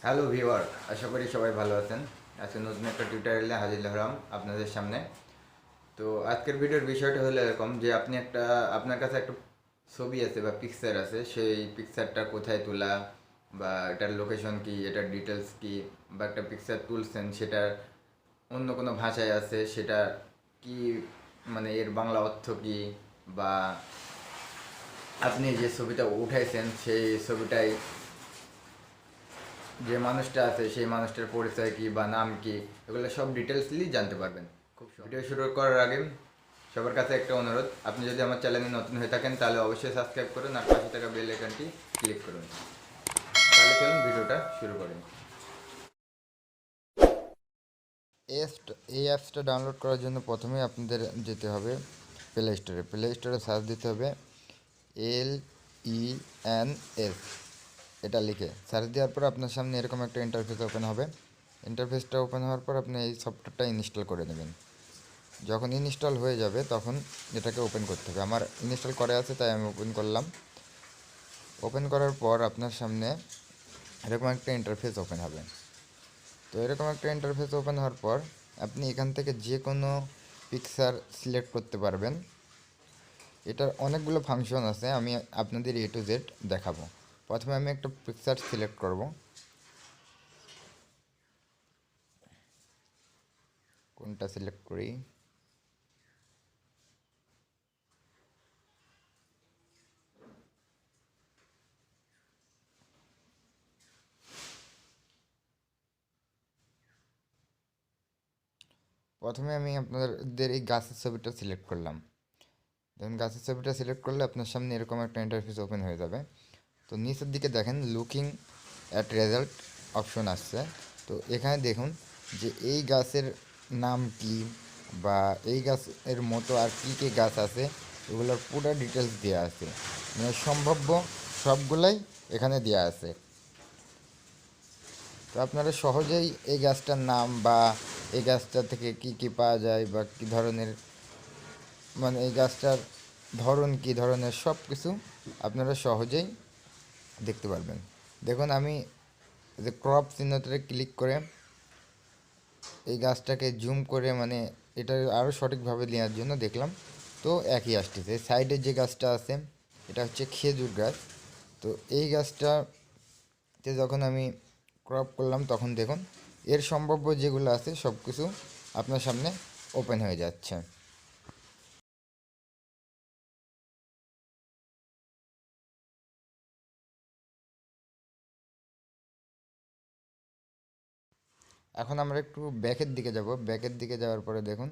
Hello viewer, আশা করি সবাই ভালো আছেন। আজকে নতুন একটা টিউটোরিয়ালে হাজির হলাম আপনাদের সামনে। তো আজকের ভিডিওর বিষয়টা হলো এরকম যে আপনার কাছে একটা ছবি আছে বা পিকচার আছে, সেই পিকচারটা কোথায় তোলা বা এটার লোকেশন কি, এটার ডিটেলস কি, বা একটা পিকচার তুলছেন সেটার অন্য কোনো ভাষায় আছে, সেটা কি, মানে এর বাংলা অর্থ কি, বা আপনি যে ছবিটা উঠাইছেন সেই ছবিটাই যে মানুষটা আছে সেই মানুষটার পরিচয় কি বা নাম কি, এগুলো সব ডিটেলসলি জানতে পারবেন। খুব ভিডিও শুরু করার আগে সবার কাছে একটা অনুরোধ, আপনি যদি আমার চ্যানেলে নতুন হয়ে থাকেন তাহলে অবশ্যই সাবস্ক্রাইব করুন আর পাশে থাকা বেল আইকনটি ক্লিক করুন। তাহলে চলুন ভিডিওটা শুরু করেন। এই অ্যাপসটা ডাউনলোড করার জন্য প্রথমেই আপনাদের যেতে হবে প্লে স্টোরে সার্চ দিতে হবে LENS, এটা লিখে সার্চ দেওয়ার পর আপনার সামনে এরকম একটা ইন্টারফেস ওপেন হবে। ইন্টারফেসটা ওপেন হওয়ার পর আপনি এই সফটওয়্যারটা ইনস্টল করে নেবেন। যখন ইনস্টল হয়ে যাবে তখন এটাকে ওপেন করতে হবে। আমার ইনস্টল করা আছে তাই আমি ওপেন করলাম। ওপেন করার পর আপনার সামনে এরকম একটা ইন্টারফেস ওপেন হবে। তো এরকম একটা ইন্টারফেস ওপেন হওয়ার পর আপনি এখান থেকে যে কোনো পিকচার সিলেক্ট করতে পারবেন। এটার অনেকগুলো ফাংশন আছে, আমি আপনাদের A to Z দেখাবো। প্রথমে আমি একটা পিকচার সিলেক্ট করব। কোনটা সিলেক্ট করি? প্রথমে আমি আপনাদের এই গাছের ছবিটা সিলেক্ট করলাম। দেখুন, গাছের ছবিটা সিলেক্ট করলে আপনার সামনে এরকম একটা ইন্টারফেস ওপেন হয়ে যাবে। তো নিচের দিকে দেখেন লুকিং অ্যাট রেজাল্ট অপশন আসছে। তো এখানে দেখুন যে এই গাছের নাম কি বা এই গাছের মতো আর কী কী গাছ আছে এগুলোর পুরো ডিটেলস দেওয়া আছে, মানে সম্ভাব্য সবগুলাই এখানে দেওয়া আছে। তো আপনারা সহজেই এই গাছটার নাম বা এই গাছটা থেকে কি কি পাওয়া যায় বা কী ধরনের, মানে এই গাছটার ধরন কী ধরনের, সব কিছু আপনারা সহজেই দেখতে পারবেন। দেখুন, আমি যে ক্রপ চিহ্নটাতে ক্লিক করে এই গাছটাকে জুম করে, মানে এটা আরও সঠিকভাবে নেওয়ার জন্য দেখলাম, তো একই আসতেছে। সাইডে যে গাছটা আছে এটা হচ্ছে খেজুর গাছ। তো এই গাছটাতে যখন আমি ক্রপ করলাম তখন দেখুন এর সম্ভাব্য যেগুলো আছে সব কিছু আপনার সামনে ওপেন হয়ে যাচ্ছে। এখন আমরা একটু ব্যাকের দিকে যাব। ব্যাকের দিকে যাওয়ার পরে দেখুন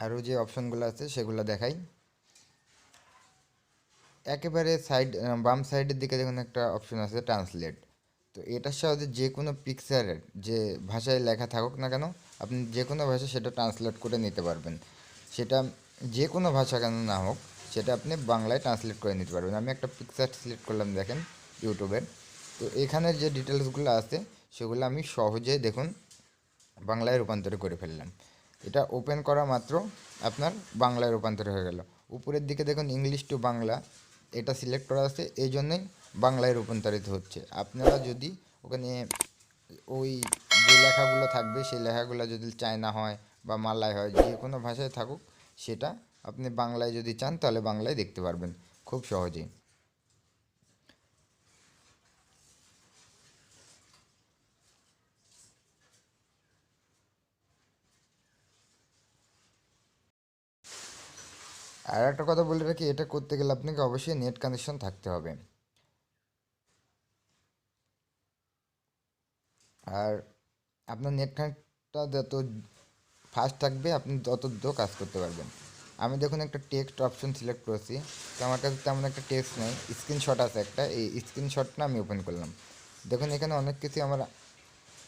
আরও যে অপশনগুলো আছে সেগুলো দেখাই। একেবারে বাম সাইডের দিকে দেখুন একটা অপশন আছে ট্রান্সলেট। তো এটার সাহায্যে যে কোনো পিকচারের যে ভাষায় লেখা থাকুক না কেন আপনি যে কোনো ভাষা সেটা ট্রান্সলেট করে নিতে পারবেন। সেটা যে কোনো ভাষা কেন না হোক, সেটা আপনি বাংলায় ট্রান্সলেট করে নিতে পারবেন। আমি একটা পিকচার সিলেক্ট করলাম, দেখেন ইউটিউবের। তো এখানে যে ডিটেলসগুলো আছে সেগুলো আমি সহজেই দেখুন বাংলায় রূপান্তর করে ফেললাম। এটা ওপেন করা মাত্র আপনার বাংলায় রূপান্তর হয়ে গেল। উপরের দিকে দেখুন ইংলিশ টু বাংলা, এটা সিলেক্ট করা আছে, এই জন্যই বাংলায় রূপান্তরিত হচ্ছে। আপনারা যদি ওখানে ওই যে লেখাগুলো থাকবে সেই লেখাগুলো যদি চায়না হয় বা মালয় হয়, যে কোনো ভাষায় থাকুক, সেটা আপনি বাংলায় যদি চান তাহলে বাংলায় দেখতে পারবেন খুব সহজেই। আর একটা কথা বলে রাখি, এটা করতে গেলে আপনাকে অবশ্যই নেট কানেকশন থাকতে হবে। আর আপনার নেট কানেক্টটা যত ফাস্ট থাকবে আপনি তত দ্রুত কাজ করতে পারবেন। আমি দেখুন একটা টেক্সট অপশন সিলেক্ট করেছি। তো আমার কাছে তেমন একটা টেক্সট নেই, স্ক্রিনশট আছে একটা, এই স্ক্রিনশটটা আমি ওপেন করলাম। দেখুন এখানে অনেক কিছু আমার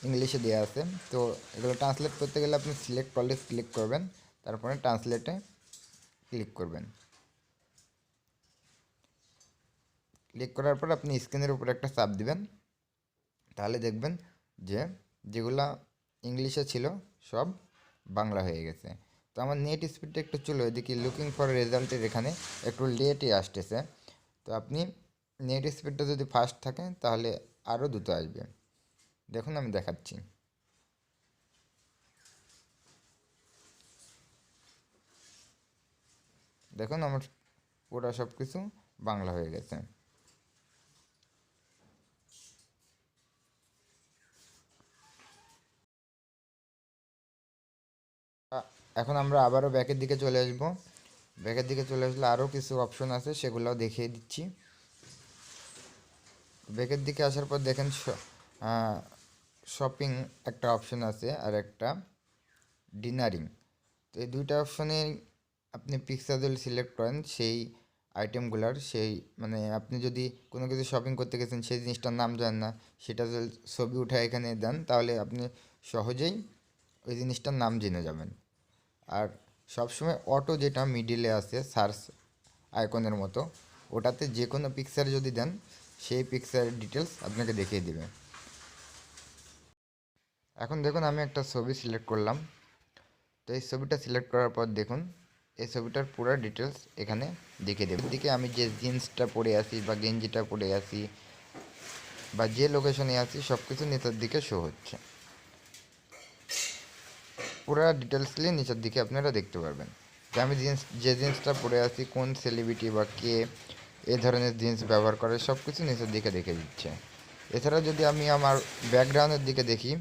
ইংলিশে দেওয়া আছে। তো এগুলো ট্রান্সলেট করতে গেলে আপনি সিলেক্ট করলে ক্লিক করবেন, তারপরে ট্রান্সলেটে ক্লিক করবেন। ক্লিক করার পর আপনি স্ক্রিনের উপরে একটা চাপ দিবেন, তাহলে দেখবেন যে যেগুলা ইংলিশে ছিল সব বাংলা হয়ে গেছে। তো আমার নেট স্পিডটা একটু চলো এদিকে, লুকিং ফর রেজাল্টের এখানে একটু লেটই আসতেছে। তো আপনি নেট স্পিডটা যদি ফাস্ট থাকে তাহলে আরও দুটো আসবে। দেখুন আমি দেখাচ্ছি। দেখুন আমার পুরো সব কিছু বাংলা হয়ে গেছে। এখন আমরা আবারও ব্যাকের দিকে চলে আসব। ব্যাকের দিকে চলে আসলে আরও কিছু অপশন আছে, সেগুলোও দেখিয়ে দিচ্ছি। ব্যাকের দিকে আসার পর দেখেন শপিং একটা অপশন আছে, আর একটা ডিনারিং। তো এই দুইটা অপশনে আপনি পিকচার যদি সিলেক্ট করেন সেই আইটেমগুলোর, সেই মানে আপনি যদি কোনো কিছু শপিং করতে গেছেন সেই জিনিসটার নাম জানেন না, সেটা যদি ছবি উঠে এখানে দেন তাহলে আপনি সহজেই ওই জিনিসটার নাম জেনে যাবেন। আর সবসময় অটো যেটা মিডিলে আছে সার্চ আইকনের মতো, ওটাতে যে কোনো পিকচার যদি দেন সেই পিকচারের ডিটেলস আপনাকে দেখিয়ে দেবে। এখন দেখুন আমি একটা ছবি সিলেক্ট করলাম। তো এই ছবিটা সিলেক্ট করার পর দেখুন এই ছবিটার পুরো ডিটেলস এখানে দেখিয়ে দেবে। এদিকে আমি যে জিন্সটা পরে আছি বা গেঞ্জিটা পরে আছি বা যে লোকেশনে আছি সব কিছু নিচের দিকে শো হচ্ছে। পুরো ডিটেলসলি নিচের দিকে আপনারা দেখতে পারবেন যে আমি যে জিন্সটা পরে আছি, কোন সেলিব্রিটি বা কে এ ধরনের জিন্স ব্যবহার করে, সব কিছু নিচের দিকে দেখে দিচ্ছে। এছাড়া যদি আমি আমার ব্যাকগ্রাউন্ডের দিকে দেখি,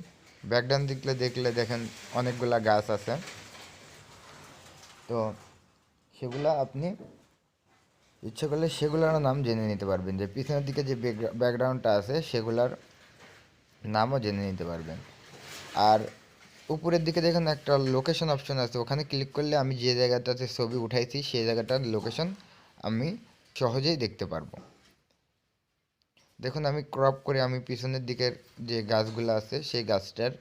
ব্যাকগ্রাউন্ড দেখলে দেখেন অনেকগুলা গাছ আছে। তো সেগুলা আপনি ইচ্ছে করলে সেগুলোর নাম জেনে নিতে পারবেন, যে পিছনের দিকে যে ব্যাকগ্রাউন্ডটা আছে সেগুলার নামও জেনে নিতে পারবেন। আর উপরের দিকে দেখুন একটা লোকেশন অপশন আছে, ওখানে ক্লিক করলে আমি যে জায়গাটাতে ছবি উঠাইছি সেই জায়গাটার লোকেশন আমি সহজেই দেখতে পারবো। দেখুন আমি ক্রপ করে আমি পিছনের দিকের যে গাছগুলো আছে সেই গাছটার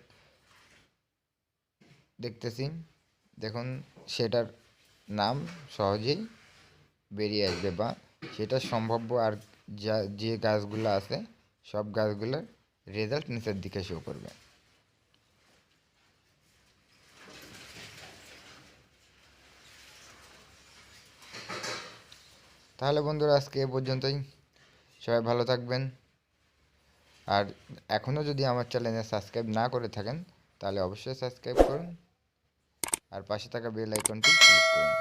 দেখতেছি। দেখুন সেটার নাম সহজেই বেরিয়ে আসবে, বা সেটা সম্ভাব্য আর যা যে গাছগুলো আছে সব গাছগুলোর রেজাল্ট নিচের দিকে শো করবে। তাহলে বন্ধুরা আজকে এ পর্যন্তই। সবাই ভালো থাকবেন। আর এখনও যদি আমার চ্যানেলে সাবস্ক্রাইব না করে থাকেন তাহলে অবশ্যই সাবস্ক্রাইব করুন আর পাশে থাকা বেল আইকনটি ক্লিক করুন।